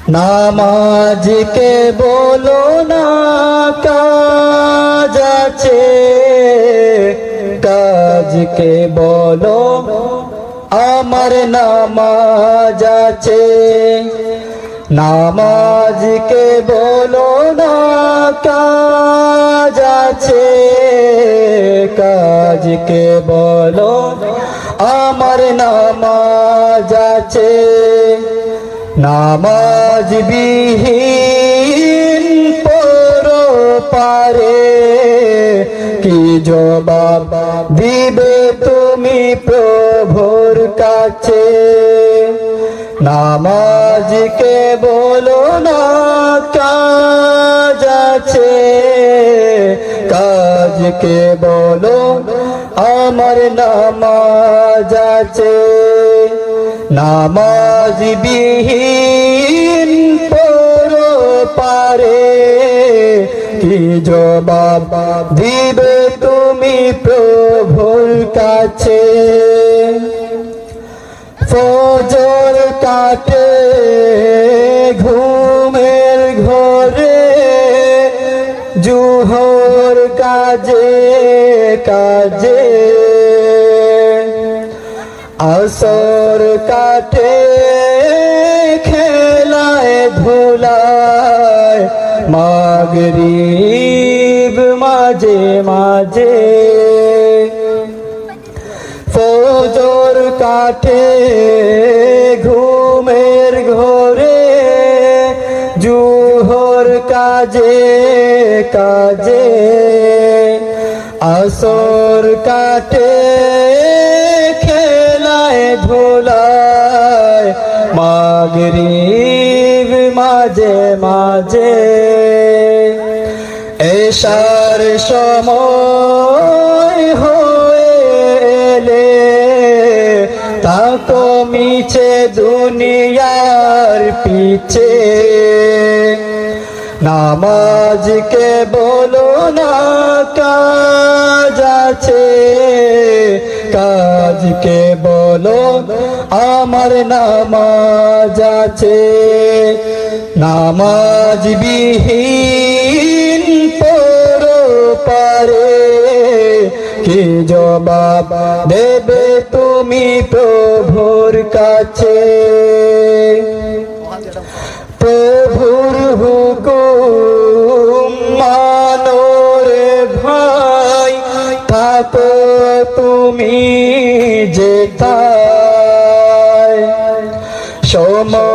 নামাজকে বলো না কাজ আছে, কাজকে বলো আমার নামাজ আছে। নামাজকে বলো না কাজ আছে, কাজকে বলো আমার নামাজ আছে। নামাজ বিহীন পরপারে কি জবাব দিবে তুমি প্রভুর কাছে? নামাজকে বলো না কাজ আছে, কাজকে বলো আমার নামাজ আছে। নামাজ বিহীন পরপারে কি জবাব দিবে তুমি প্রভুর কাছে? ফজর কাটে ঘুমের ঘরে, জুহর কাজে কাজে, আসর কাটে খেলায় ধুলায়, মাগরিব মাঝে মাঝে। ফজর কাটে ঘুমের ঘরে, জুহর কাজে কাজে, আসর কাটে খেলায় ধুলায়, মাগরিব মাঝে মাঝে। এশার সময় হয়ে এলে তাকো মিছে দুনিয়ার পিছে। নামাজকে বলো না কাজ আছে, কাজকে বলো আমার নামাজ আছে। নামাজ বিহীন পরপারে কি জবাব দেবে তুমি প্রভুর কাছে? প্রভুর হুকুম মানো রে ভাই, থাকো তুমি যেথায়, সময়